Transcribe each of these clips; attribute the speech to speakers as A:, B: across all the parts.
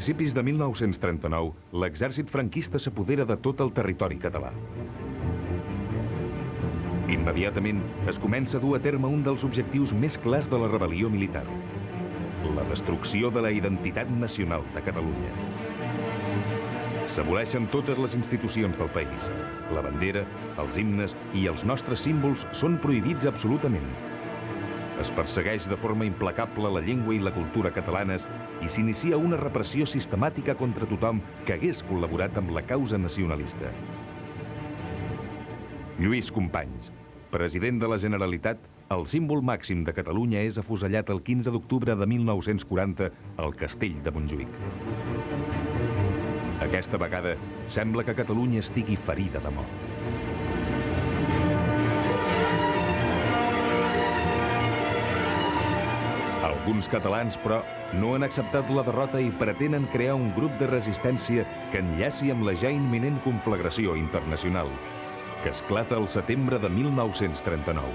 A: principis de 1939, l'exèrcit franquista s'apodera de tot el territori català. Immediatament es comença a dur a terme un dels objectius més clars de la rebel·lió militar: la destrucció de la identitat nacional de Catalunya. S'aboleixen totes les institucions del país. La bandera, els himnes i els nostres símbols són prohibits absolutament. Es persegueix de forma implacable la llengua i la cultura catalanes i s'inicia una repressió sistemàtica contra tothom que hagués col·laborat amb la causa nacionalista. Lluís Companys, president de la Generalitat, el símbol màxim de Catalunya, és afusellat el 15 d'octubre de 1940 al Castell de Montjuïc. Aquesta vegada sembla que Catalunya estigui ferida de mort. Alguns catalans, però, no han acceptat la derrota i pretenen crear un grup de resistència que enllaci amb la ja imminent conflagració internacional, que esclata el setembre de 1939.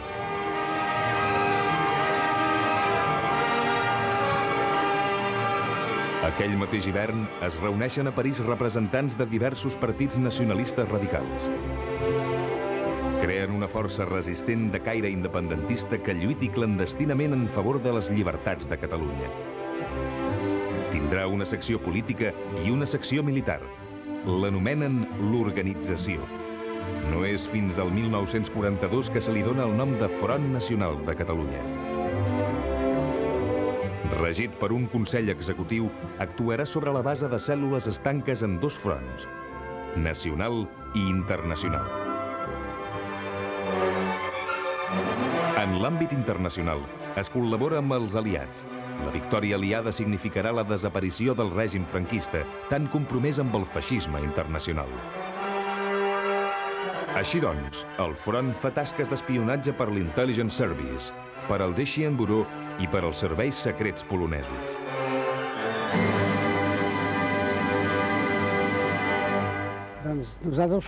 A: Aquell mateix hivern es reuneixen a París representants de diversos partits nacionalistes radicals. Creen una força resistent de caire independentista que lluiti clandestinament en favor de les llibertats de Catalunya. Tindrà una secció política i una secció militar. L'anomenen l'Organització. No és fins al 1942 que se li dona el nom de Front Nacional de Catalunya. Regit per un Consell Executiu, actuarà sobre la base de cèl·lules estanques en dos fronts: nacional i internacional. En l'àmbit internacional, es col·labora amb els aliats. La victòria aliada significarà la desaparició del règim franquista, tan compromès amb el feixisme internacional. Així doncs, el front fa tasques d'espionatge per l'Intelligence Service, per al Decien Bureau i per als serveis secrets polonesos.
B: Doncs nosaltres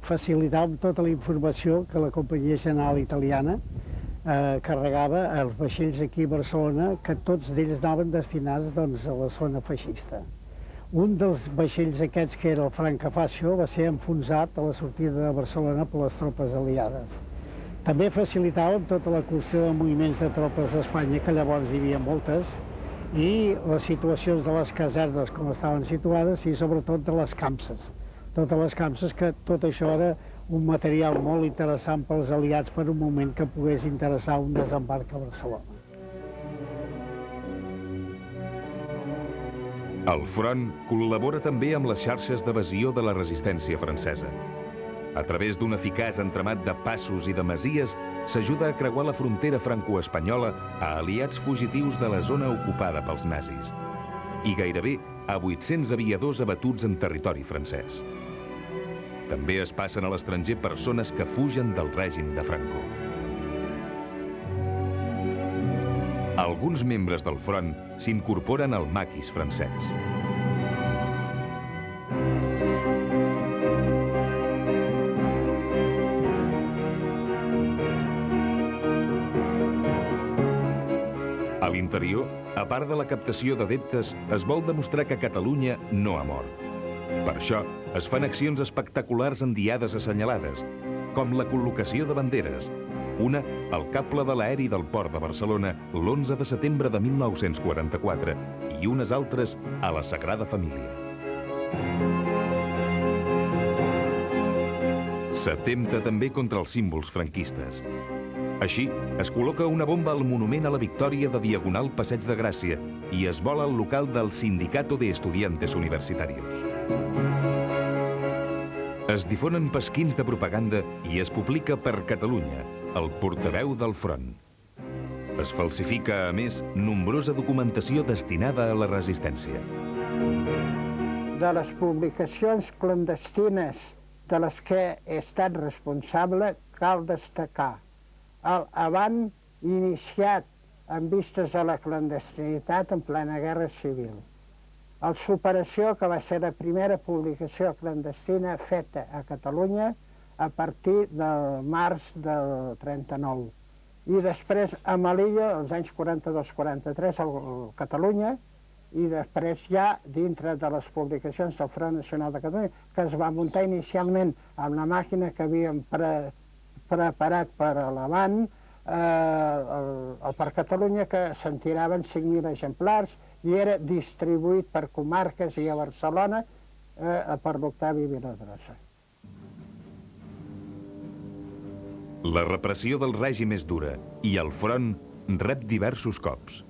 B: facilitàvem tota la informació que la Companyia General Italiana carregava als vaixells aquí a Barcelona, que tots d'ells anaven destinats a la zona feixista. Un dels vaixells aquests, que era el Francafacio, va ser enfonsat a la sortida de Barcelona per les tropes aliades. També facilitàvem tota la qüestió de moviments de tropes d'Espanya, que llavors hi havia moltes, i les situacions de les casernes, com estaven situades, i sobretot de les campses. Totes les campses, que tot això era un material molt interessant pels aliats per un moment que pogués interessar un desembarc a Barcelona.
A: El front col·labora també amb les xarxes d'evasió de la resistència francesa. A través d'un eficaç entramat de passos i de masies, s'ajuda a creuar la frontera franco-espanyola a aliats fugitius de la zona ocupada pels nazis. I gairebé a 800 aviadors abatuts en territori francès. També es passen a l'estranger persones que fugen del règim de Franco. Alguns membres del front s'incorporen al maquis francès. A l'interior, a part de la captació d'adeptes, es vol demostrar que Catalunya no ha mort. Per això, es fan accions espectaculars en diades assenyalades, com la col·locació de banderes, una al cable de l'aeri del port de Barcelona l'11 de setembre de 1944 i unes altres a la Sagrada Família. S'atempta també contra els símbols franquistes. Així, es col·loca una bomba al Monument a la Victòria de Diagonal Passeig de Gràcia i es vola al local del Sindicato de Estudiantes Universitarios. Es difonen pasquins de propaganda i es publica per Catalunya, el portaveu del front. Es falsifica, a més, nombrosa documentació destinada a la resistència.
C: De les publicacions clandestines de les que he estat responsable, cal destacar el avant iniciat en vistes a la clandestinitat en plena guerra civil. El Superació, que va ser la primera publicació clandestina feta a Catalunya a partir del març del 39. I després a Melilla, als anys 42-43, a Catalunya, i després ja dintre de les publicacions del Front Nacional de Catalunya, que es va muntar inicialment amb la màquina que havíem preparat per a l'Avant, el Parc Catalunya, que se'n tiraven 5.000 exemplars i era distribuït per comarques i a Barcelona per l'Octavi Viladrosa.
A: La repressió del règim és dura i el front rep diversos cops.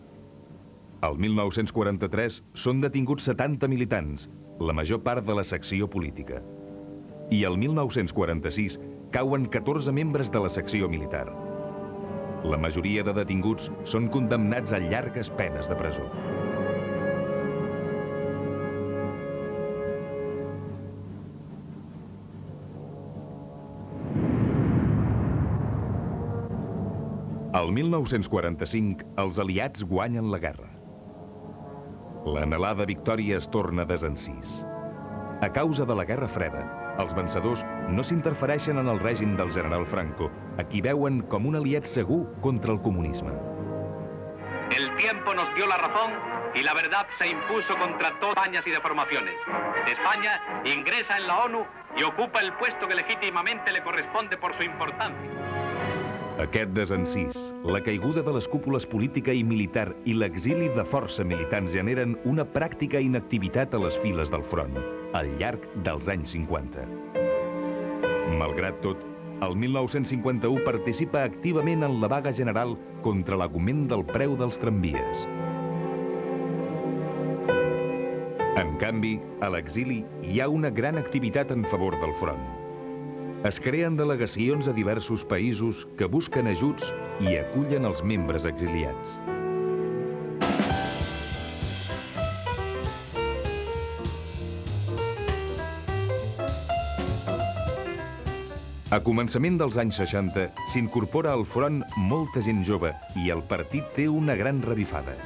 A: El 1943 són detinguts 70 militants, la major part de la secció política. I el 1946 cauen 14 membres de la secció militar. La majoria de detinguts són condemnats a llargues penes de presó. El 1945, els aliats guanyen la guerra. L'anhelada victòria es torna desencís. A causa de la Guerra Freda, els vencedors no s'interfereixen en el règim del general Franco, a qui veuen com un aliat segur contra el comunisme.
D: El tiempo nos dio la razón y la verdad se impuso contra todas pañas y deformaciones. España ingresa en la ONU y ocupa el puesto que legítimamente le corresponde por su importancia.
A: Aquest desencís, la caiguda de les cúpules política i militar i l'exili de força militants generen una pràctica inactivitat a les files del front, al llarg dels anys 50. Malgrat tot, el 1951 participa activament en la vaga general contra l'augment del preu dels tramvies. En canvi, a l'exili hi ha una gran activitat en favor del front. Es creen delegacions a diversos països que busquen ajuts i acullen els membres exiliats. A començament dels anys 60 s'incorpora al front molta gent jove i el partit té una gran revifada.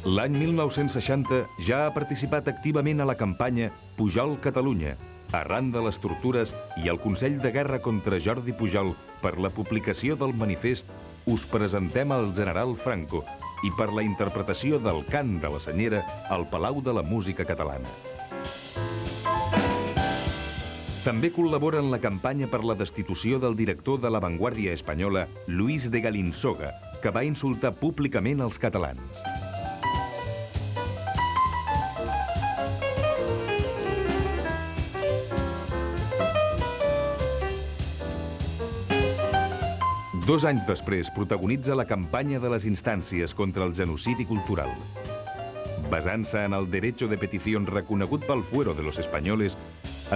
A: L'any 1960 ja ha participat activament a la campanya Pujol Catalunya, arran de les tortures i el Consell de Guerra contra Jordi Pujol per la publicació del manifest Us presentem al general Franco i per la interpretació del cant de la Senyera al Palau de la Música Catalana. També col·labora en la campanya per la destitució del director de La Vanguardia Espanyola, Luis de Galinsoga, que va insultar públicament els catalans. Dos anys després protagonitza la campanya de les instàncies contra el genocidi cultural. Basant-se en el derecho de petición reconegut pel Fuero de los Españoles,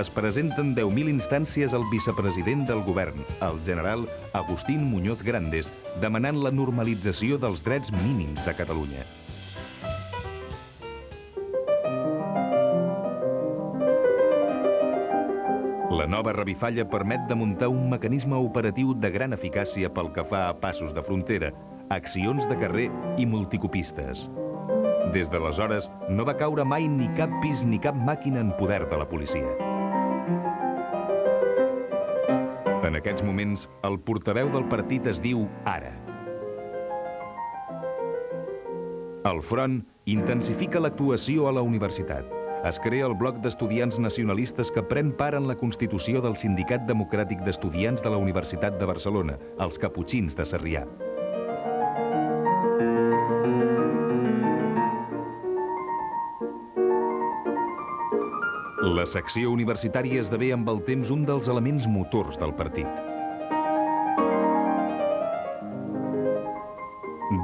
A: es presenten 10.000 instàncies al vicepresident del govern, el general Agustín Muñoz Grandes, demanant la normalització dels drets mínims de Catalunya. La nova revifalla permet de muntar un mecanisme operatiu de gran eficàcia pel que fa a passos de frontera, accions de carrer i multicopistes. Des d'aleshores, no va caure mai ni cap pis ni cap màquina en poder de la policia. En aquests moments, el portaveu del partit es diu Ara. El front intensifica l'actuació a la universitat. Es crea el bloc d'estudiants nacionalistes que pren part en la constitució del Sindicat Democràtic d'Estudiants de la Universitat de Barcelona, els Caputxins de Sarrià. La secció universitària esdevé amb el temps un dels elements motors del partit.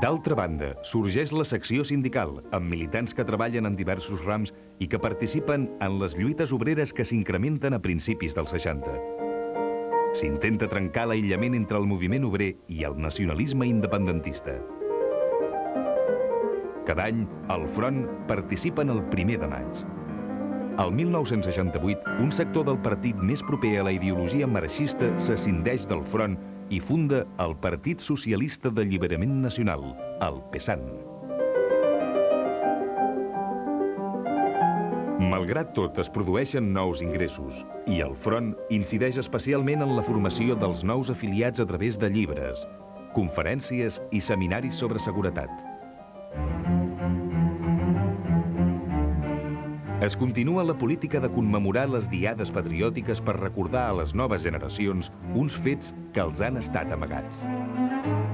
A: D'altra banda, sorgeix la secció sindical, amb militants que treballen en diversos rams i que participen en les lluites obreres que s'incrementen a principis dels 60. S'intenta trencar l'aïllament entre el moviment obrer i el nacionalisme independentista. Cada any, el front participa en el 1er de maig. El 1968, un sector del partit més proper a la ideologia marxista s'escindeix del front i funda el Partit Socialista d'Alliberament Nacional, el PSAN. Malgrat tot, es produeixen nous ingressos i el front incideix especialment en la formació dels nous afiliats a través de llibres. conferències i seminaris sobre seguretat. Es continua la política de commemorar les diades patriòtiques per recordar a les noves generacions uns fets que els han estat amagats.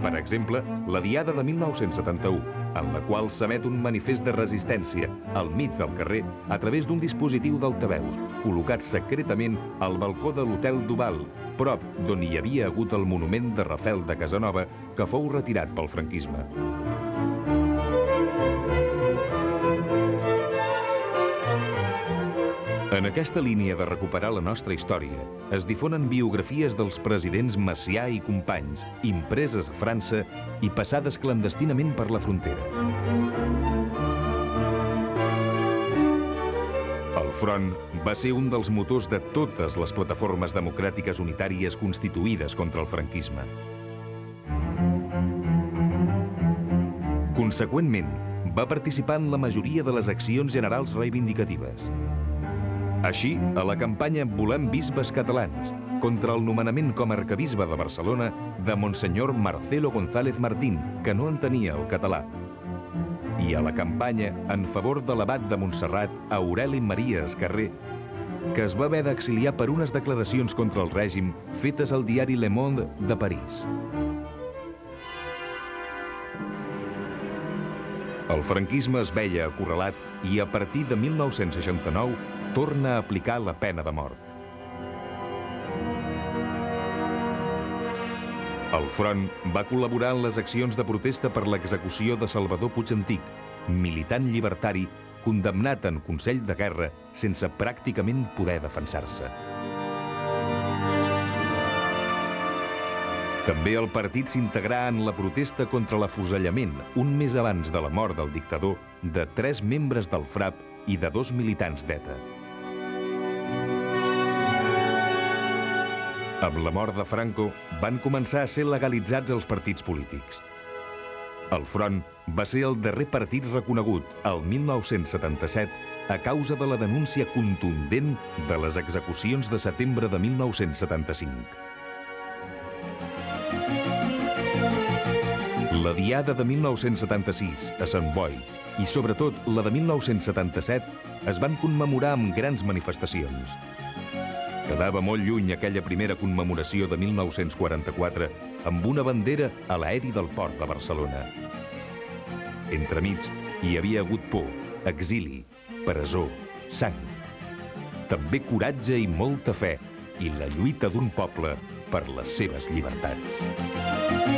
A: Per exemple, la Diada de 1971, en la qual s'emet un manifest de resistència al mig del carrer a través d'un dispositiu d'altaveus, col·locat secretament al balcó de l'Hotel Duval, prop d'on hi havia hagut el monument de Rafel de Casanova, que fou retirat pel franquisme. En aquesta línia de recuperar la nostra història, es difonen biografies dels presidents Macià i Companys, impreses a França i passades clandestinament per la frontera. El Front va ser un dels motors de totes les plataformes democràtiques unitàries constituïdes contra el franquisme. Conseqüentment, va participar en la majoria de les accions generals reivindicatives. Així, a la campanya Volem bisbes catalans, contra el nomenament com a arquebisbe de Barcelona de Monsenyor Marcelo González Martín, que no entenia el català. I a la campanya en favor de l'abat de Montserrat, Aureli Maria Escarré, que es va haver d'exiliar per unes declaracions contra el règim fetes al diari Le Monde de París. El franquisme es veia acorralat i a partir de 1969 torna a aplicar la pena de mort. El Front va col·laborar en les accions de protesta per l'execució de Salvador Puig Antich, militant llibertari condemnat en Consell de Guerra sense pràcticament poder defensar-se. També el partit s'integrà en la protesta contra l'afusellament, un mes abans de la mort del dictador, de 3 membres del FRAP i de 2 militants d'ETA. Amb la mort de Franco, van començar a ser legalitzats els partits polítics. El Front va ser el darrer partit reconegut, el 1977, a causa de la denúncia contundent de les execucions de setembre de 1975. La Diada de 1976 a Sant Boi i, sobretot, la de 1977 es van commemorar amb grans manifestacions. Quedava molt lluny aquella primera commemoració de 1944 amb una bandera a l'aeri del port de Barcelona. Entremig hi havia hagut por, exili, presó, sang. També coratge i molta fe i la lluita d'un poble per les seves llibertats.